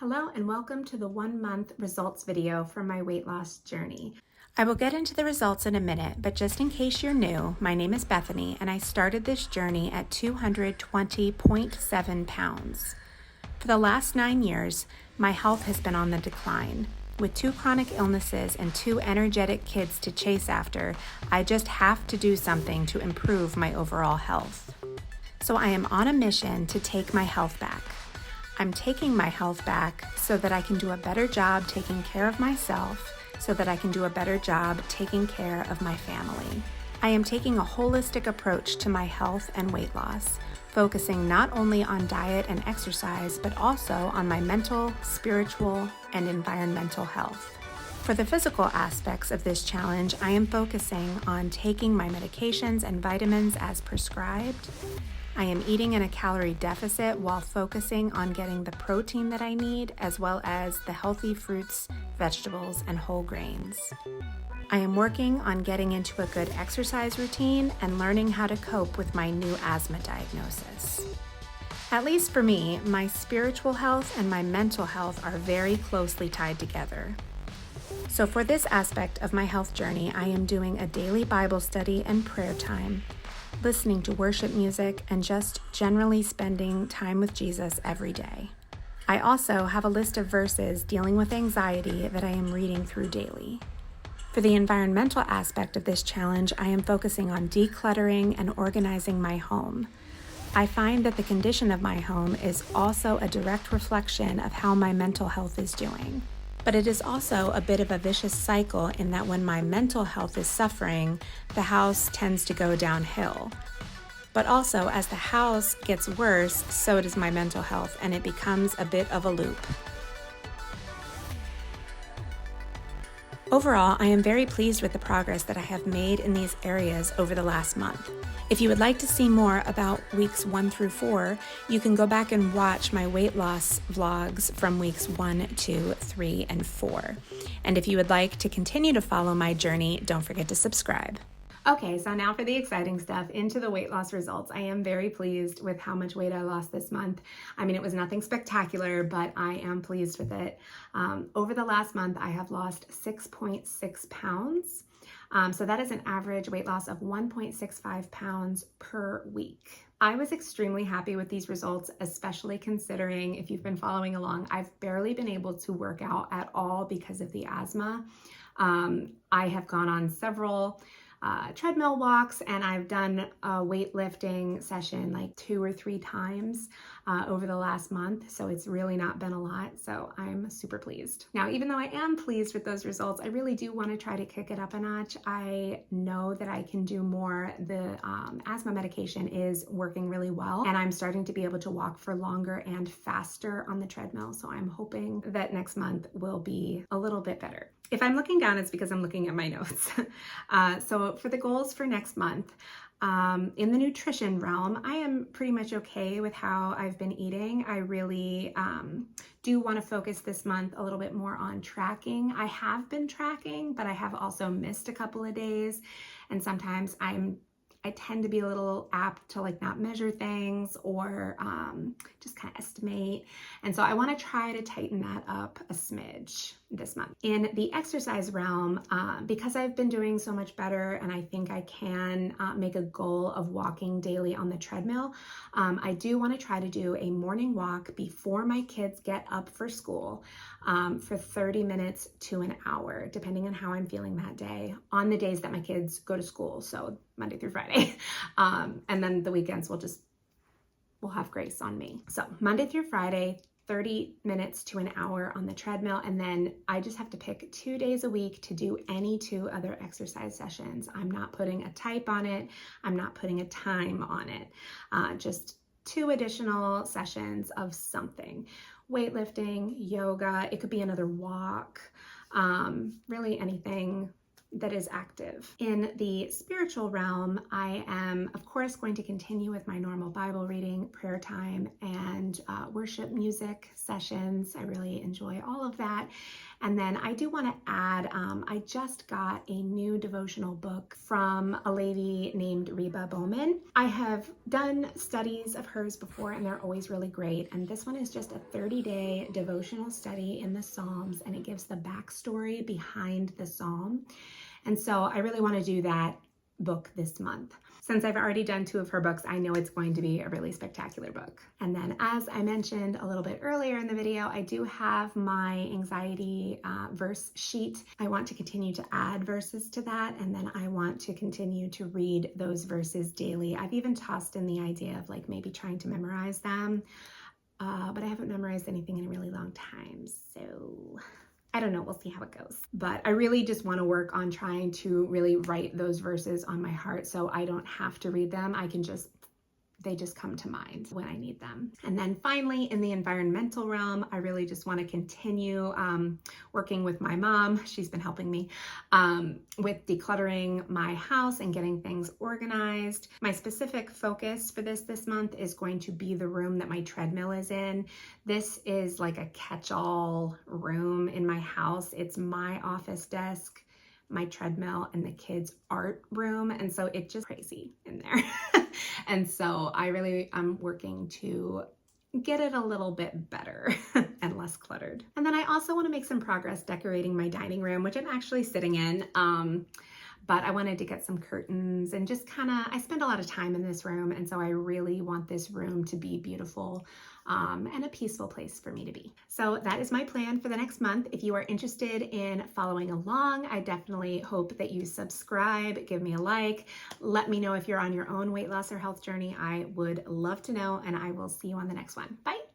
Hello and welcome to the 1-month results video for my weight loss journey. I will get into the results in a minute, but just in case you're new, my name is Bethany and I started this journey at 220.7 pounds. For the last 9 years, my health has been on the decline. With 2 chronic illnesses and 2 energetic kids to chase after, I just have to do something to improve my overall health. So I am on a mission to take my health back. I'm taking my health back so that I can do a better job taking care of myself, so that I can do a better job taking care of my family. I am taking a holistic approach to my health and weight loss, focusing not only on diet and exercise, but also on my mental, spiritual, and environmental health. For the physical aspects of this challenge, I am focusing on taking my medications and vitamins as prescribed. I am eating in a calorie deficit while focusing on getting the protein that I need, as well as the healthy fruits, vegetables, and whole grains. I am working on getting into a good exercise routine and learning how to cope with my new asthma diagnosis. At least for me, my spiritual health and my mental health are very closely tied together. So for this aspect of my health journey, I am doing a daily Bible study and prayer time, listening to worship music, and just generally spending time with Jesus every day. I also have a list of verses dealing with anxiety that I am reading through daily. For the environmental aspect of this challenge, I am focusing on decluttering and organizing my home. I find that the condition of my home is also a direct reflection of how my mental health is doing. But it is also a bit of a vicious cycle in that when my mental health is suffering, the house tends to go downhill. But also, as the house gets worse, so does my mental health, and it becomes a bit of a loop. Overall, I am very pleased with the progress that I have made in these areas over the last month. If you would like to see more about weeks 1 through 4, you can go back and watch my weight loss vlogs from weeks 1, 2, 3, and 4. And if you would like to continue to follow my journey, don't forget to subscribe. Okay, so now for the exciting stuff, into the weight loss results. I am very pleased with how much weight I lost this month. I mean, it was nothing spectacular, but I am pleased with it. Over the last month, I have lost 6.6 pounds. So that is an average weight loss of 1.65 pounds per week. I was extremely happy with these results, especially considering, if you've been following along, I've barely been able to work out at all because of the asthma. I have gone on several treadmill walks, and I've done a weightlifting session like 2 or 3 times over the last month, so it's really not been a lot, so I'm super pleased. Now, even though I am pleased with those results, I really do want to try to kick it up a notch. I know that I can do more. The asthma medication is working really well, and I'm starting to be able to walk for longer and faster on the treadmill, so I'm hoping that next month will be a little bit better. If I'm looking down, it's because I'm looking at my notes. So for the goals for next month, in the nutrition realm, I am pretty much okay with how I've been eating. I really do want to focus this month a little bit more on tracking. I have been tracking, but I have also missed a couple of days, and sometimes I tend to be a little apt to like not measure things or just kind of estimate. And so I want to try to tighten that up a smidge this month. In the exercise realm, because I've been doing so much better and I think I can make a goal of walking daily on the treadmill, I do want to try to do a morning walk before my kids get up for school for 30 minutes to an hour, depending on how I'm feeling that day, on the days that my kids go to school, so Monday through Friday. And then the weekends we'll have grace on me. So Monday through Friday, 30 minutes to an hour on the treadmill, and then I just have to pick 2 days a week to do any 2 other exercise sessions. I'm not putting a type on it. I'm not putting a time on it. Just 2 additional sessions of something. Weightlifting, yoga, it could be another walk, really anything that is active. In the spiritual realm, I am, of course, going to continue with my normal Bible reading, prayer time, and worship music sessions. I really enjoy all of that. And then I do want to add, I just got a new devotional book from a lady named Reba Bowman. I have done studies of hers before, and they're always really great. And this one is just a 30-day devotional study in the Psalms, and it gives the backstory behind the Psalm. And so I really want to do that book this month. Since I've already done 2 of her books, I know it's going to be a really spectacular book. And then, as I mentioned a little bit earlier in the video, I do have my anxiety verse sheet. I want to continue to add verses to that, and then I want to continue to read those verses daily. I've even tossed in the idea of like maybe trying to memorize them, but I haven't memorized anything in a really long time, so I don't know, we'll see how it goes. But I really just want to work on trying to really write those verses on my heart so I don't have to read them. They just come to mind when I need them. And then finally, in the environmental realm, I really just want to continue working with my mom. She's been helping me with decluttering my house and getting things organized. My specific focus for this month is going to be the room that my treadmill is in. This is like a catch-all room in my house. It's my office desk, my treadmill, and the kids' art room. And so it's just crazy in there. And so I'm working to get it a little bit better and less cluttered. And then I also want to make some progress decorating my dining room, which I'm actually sitting in. But I wanted to get some curtains and just I spend a lot of time in this room. And so I really want this room to be beautiful and a peaceful place for me to be. So that is my plan for the next month. If you are interested in following along, I definitely hope that you subscribe, give me a like, let me know if you're on your own weight loss or health journey. I would love to know, and I will see you on the next one. Bye.